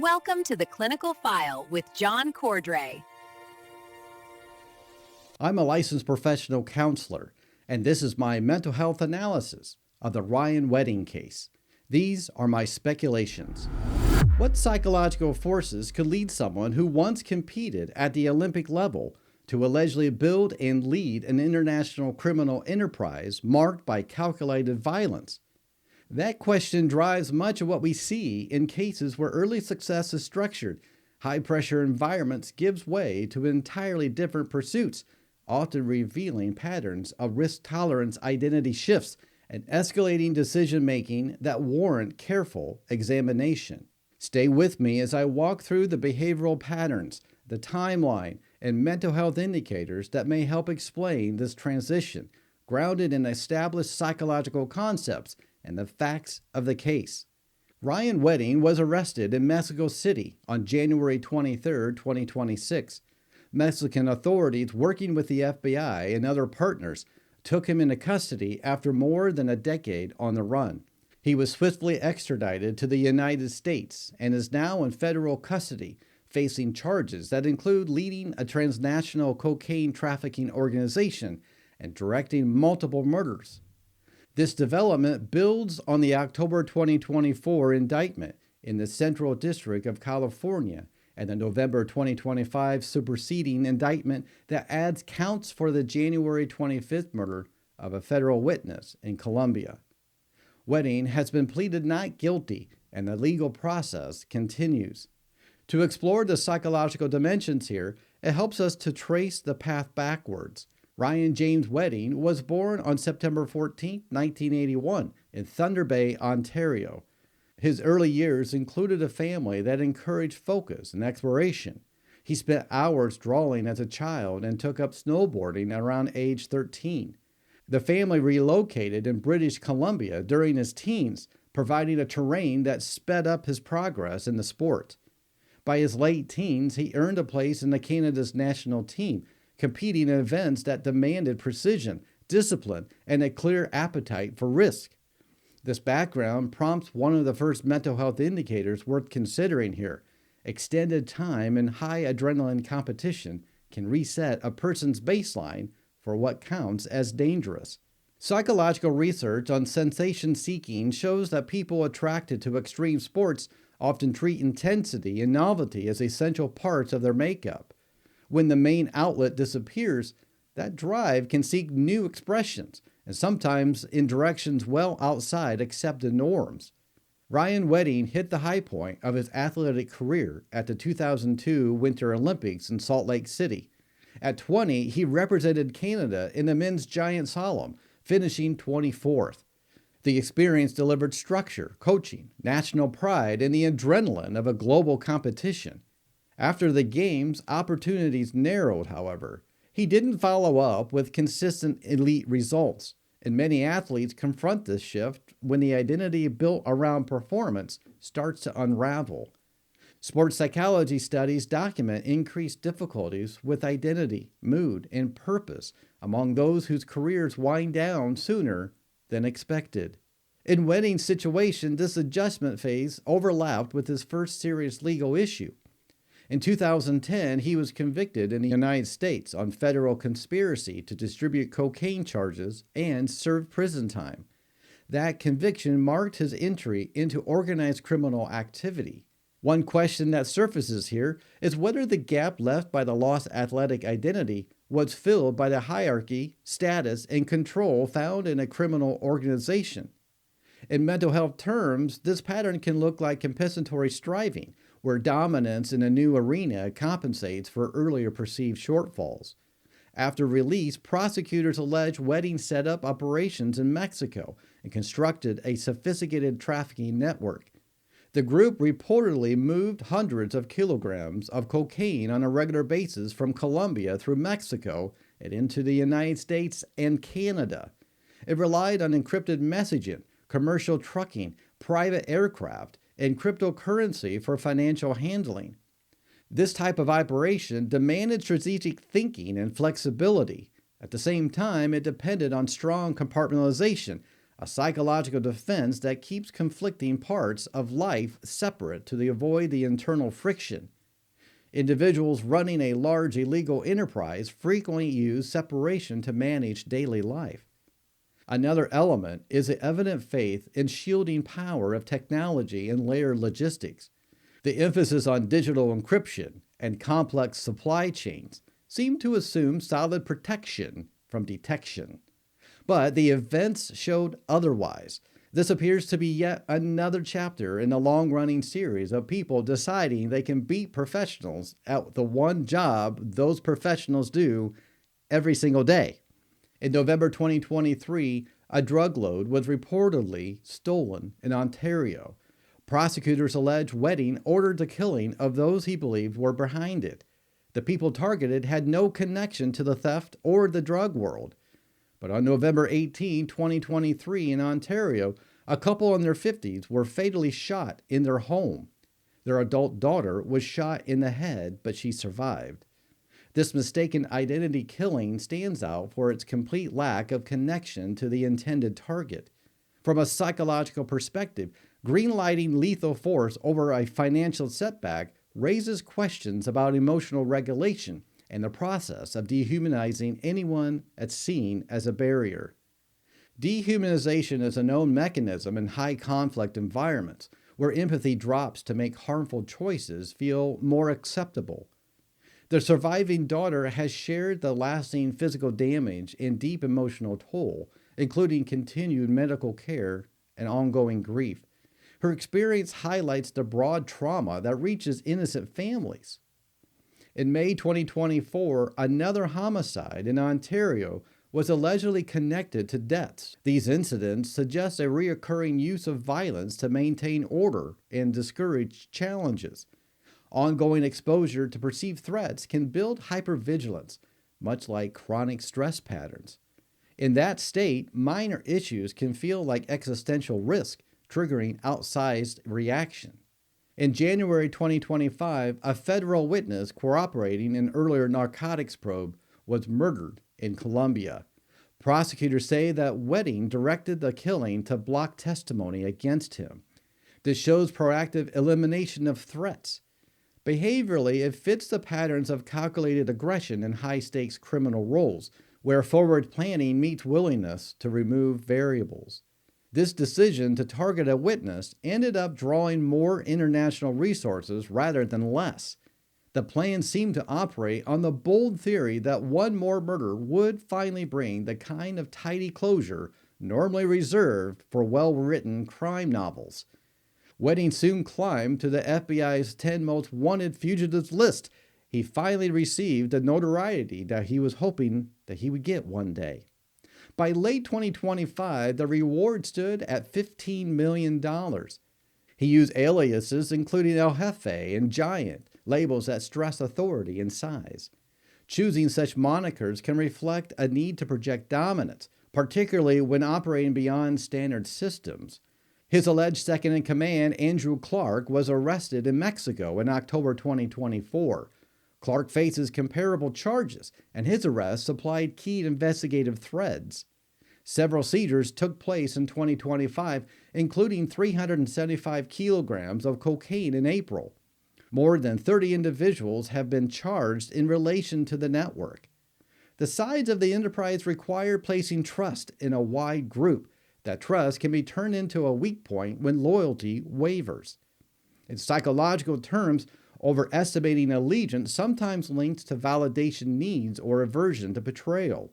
Welcome to the Clinical File with John Cordray. I'm a licensed professional counselor, and this is my mental health analysis of the Ryan Wedding case. These are my speculations. What psychological forces could lead someone who once competed at the Olympic level to allegedly build and lead an international criminal enterprise marked by calculated violence? That question drives much of what we see in cases where early success is structured. High-pressure environments gives way to entirely different pursuits, often revealing patterns of risk tolerance, identity shifts, and escalating decision-making that warrant careful examination. Stay with me as I walk through the behavioral patterns, the timeline, and mental health indicators that may help explain this transition, grounded in established psychological concepts and the facts of the case. Ryan Wedding was arrested in Mexico City on January 23, 2026. Mexican authorities, working with the FBI and other partners, took him into custody after more than a decade on the run. He was swiftly extradited to the United States and is now in federal custody, facing charges that include leading a transnational cocaine trafficking organization and directing multiple murders. This development builds on the October 2024 indictment in the Central District of California and the November 2025 superseding indictment that adds counts for the January 25th murder of a federal witness in Colombia. Wedding has been pleaded not guilty, and the legal process continues. To explore the psychological dimensions here, it helps us to trace the path backwards. Ryan James Wedding was born on September 14, 1981, in Thunder Bay, Ontario. His early years included a family that encouraged focus and exploration. He spent hours drawing as a child and took up snowboarding around age 13. The family relocated in British Columbia during his teens, providing a terrain that sped up his progress in the sport. By his late teens, he earned a place in Canada's national team, competing in events that demanded precision, discipline, and a clear appetite for risk. This background prompts one of the first mental health indicators worth considering here. Extended time and high adrenaline competition can reset a person's baseline for what counts as dangerous. Psychological research on sensation seeking shows that people attracted to extreme sports often treat intensity and novelty as essential parts of their makeup. When the main outlet disappears, that drive can seek new expressions, and sometimes in directions well outside accepted norms. Ryan Wedding hit the high point of his athletic career at the 2002 Winter Olympics in Salt Lake City. At 20, he represented Canada in the men's giant slalom, finishing 24th. The experience delivered structure, coaching, national pride, and the adrenaline of a global competition. After the games, opportunities narrowed, however. He didn't follow up with consistent elite results, and many athletes confront this shift when the identity built around performance starts to unravel. Sports psychology studies document increased difficulties with identity, mood, and purpose among those whose careers wind down sooner than expected. In Wedding's situation, this adjustment phase overlapped with his first serious legal issue. In 2010, he was convicted in the United States on federal conspiracy to distribute cocaine charges and served prison time. That conviction marked his entry into organized criminal activity. One question that surfaces here is whether the gap left by the lost athletic identity was filled by the hierarchy, status, and control found in a criminal organization. In mental health terms, this pattern can look like compensatory striving, where dominance in a new arena compensates for earlier perceived shortfalls. After release, prosecutors allege Wedding set up operations in Mexico and constructed a sophisticated trafficking network. The group reportedly moved hundreds of kilograms of cocaine on a regular basis from Colombia through Mexico and into the United States and Canada. It relied on encrypted messaging, commercial trucking, private aircraft, and cryptocurrency for financial handling. This type of operation demanded strategic thinking and flexibility. At the same time, it depended on strong compartmentalization, a psychological defense that keeps conflicting parts of life separate to avoid the internal friction. Individuals running a large illegal enterprise frequently use separation to manage daily life. Another element is the evident faith in shielding power of technology and layered logistics. The emphasis on digital encryption and complex supply chains seem to assume solid protection from detection. But the events showed otherwise. This appears to be yet another chapter in a long-running series of people deciding they can beat professionals at the one job those professionals do every single day. In November 2023, a drug load was reportedly stolen in Ontario. Prosecutors allege Wedding ordered the killing of those he believed were behind it. The people targeted had no connection to the theft or the drug world. But on November 18, 2023, in Ontario, a couple in their 50s were fatally shot in their home. Their adult daughter was shot in the head, but she survived. This mistaken identity killing stands out for its complete lack of connection to the intended target. From a psychological perspective, greenlighting lethal force over a financial setback raises questions about emotional regulation and the process of dehumanizing anyone that's seen as a barrier. Dehumanization is a known mechanism in high conflict environments where empathy drops to make harmful choices feel more acceptable. The surviving daughter has shared the lasting physical damage and deep emotional toll, including continued medical care and ongoing grief. Her experience highlights the broad trauma that reaches innocent families. In May 2024, another homicide in Ontario was allegedly connected to deaths. These incidents suggest a recurring use of violence to maintain order and discourage challenges. Ongoing exposure to perceived threats can build hypervigilance, much like chronic stress patterns. In that state, minor issues can feel like existential risk, triggering outsized reaction. In January 2025, a federal witness cooperating in an earlier narcotics probe was murdered in Colombia. Prosecutors say that Wedding directed the killing to block testimony against him. This shows proactive elimination of threats. Behaviorally, it fits the patterns of calculated aggression in high-stakes criminal roles, where forward planning meets willingness to remove variables. This decision to target a witness ended up drawing more international resources rather than less. The plan seemed to operate on the bold theory that one more murder would finally bring the kind of tidy closure normally reserved for well-written crime novels. Wedding soon climbed to the FBI's 10 most wanted fugitives list. He finally received the notoriety that he was hoping that he would get one day. By late 2025, the reward stood at $15 million. He used aliases including El Jefe and Giant, labels that stress authority and size. Choosing such monikers can reflect a need to project dominance, particularly when operating beyond standard systems. His alleged second-in-command, Andrew Clark, was arrested in Mexico in October 2024. Clark faces comparable charges, and his arrest supplied key investigative threads. Several seizures took place in 2025, including 375 kilograms of cocaine in April. More than 30 individuals have been charged in relation to the network. The sides of the enterprise require placing trust in a wide group. That trust can be turned into a weak point when loyalty wavers. In psychological terms, overestimating allegiance sometimes links to validation needs or aversion to betrayal.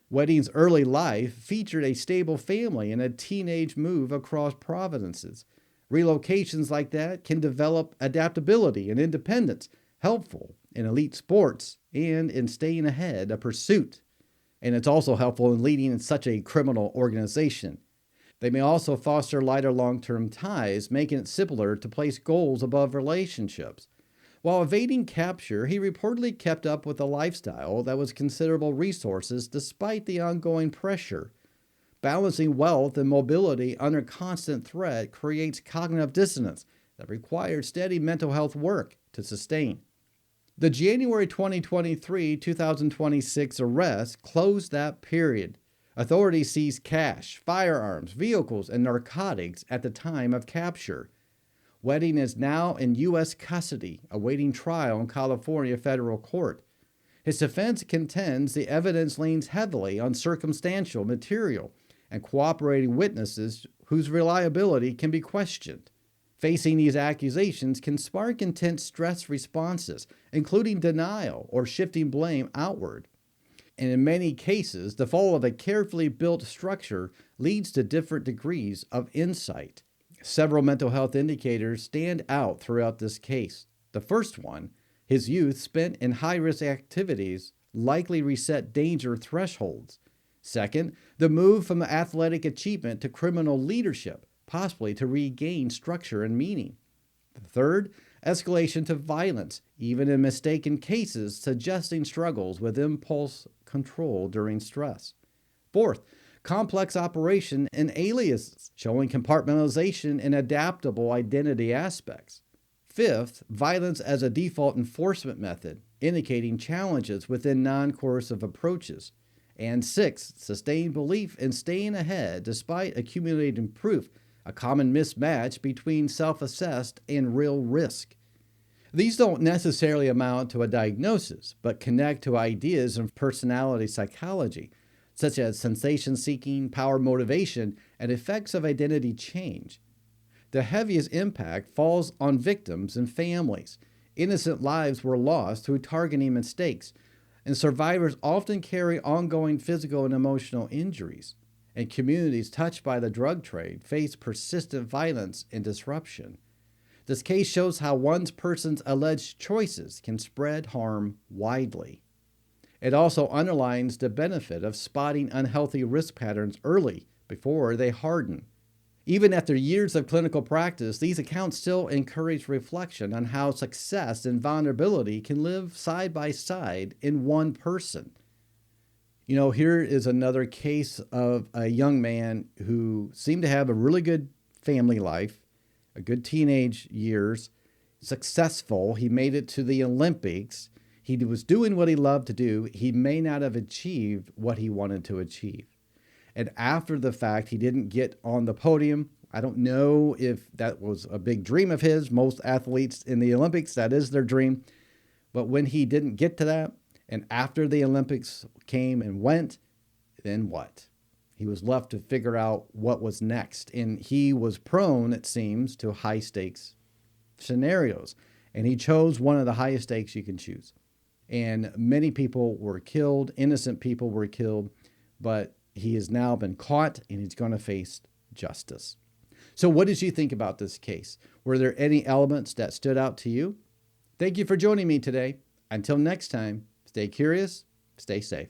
Wedding's early life featured a stable family and a teenage move across provinces. Relocations like that can develop adaptability and independence, helpful in elite sports and in staying ahead of pursuit. And it's also helpful in leading in such a criminal organization. They may also foster lighter long-term ties, making it simpler to place goals above relationships. While evading capture, he reportedly kept up with a lifestyle that was considerable resources despite the ongoing pressure. Balancing wealth and mobility under constant threat creates cognitive dissonance that requires steady mental health work to sustain. The January 2023-2026 arrest closed that period. Authorities seized cash, firearms, vehicles, and narcotics at the time of capture. Wedding is now in U.S. custody, awaiting trial in California federal court. His defense contends the evidence leans heavily on circumstantial material and cooperating witnesses whose reliability can be questioned. Facing these accusations can spark intense stress responses, including denial or shifting blame outward. And in many cases, the fall of a carefully built structure leads to different degrees of insight. Several mental health indicators stand out throughout this case. The first one, his youth spent in high-risk activities likely reset danger thresholds. Second, the move from athletic achievement to criminal leadership, possibly to regain structure and meaning. Third, escalation to violence, even in mistaken cases, suggesting struggles with impulse control during stress. Fourth, complex operation and aliases, showing compartmentalization and adaptable identity aspects. Fifth, violence as a default enforcement method, indicating challenges within non-coercive approaches. And sixth, sustained belief in staying ahead despite accumulating proof, a common mismatch between self-assessed and real risk. These don't necessarily amount to a diagnosis, but connect to ideas in personality psychology, such as sensation-seeking, power motivation, and effects of identity change. The heaviest impact falls on victims and families. Innocent lives were lost through targeting mistakes, and survivors often carry ongoing physical and emotional injuries. And communities touched by the drug trade face persistent violence and disruption. This case shows how one person's alleged choices can spread harm widely. It also underlines the benefit of spotting unhealthy risk patterns early before they harden. Even after years of clinical practice, these accounts still encourage reflection on how success and vulnerability can live side by side in one person. You know, here is another case of a young man who seemed to have a really good family life, a good teenage years, successful. He made it to the Olympics. He was doing what he loved to do. He may not have achieved what he wanted to achieve. And after the fact, he didn't get on the podium. I don't know if that was a big dream of his. Most athletes in the Olympics, that is their dream. But when he didn't get to that, and after the Olympics came and went, then what? He was left to figure out what was next. And he was prone, it seems, to high stakes scenarios. And he chose one of the highest stakes you can choose. And many people were killed, innocent people were killed, but he has now been caught and he's going to face justice. So what did you think about this case? Were there any elements that stood out to you? Thank you for joining me today. Until next time, stay curious, stay safe.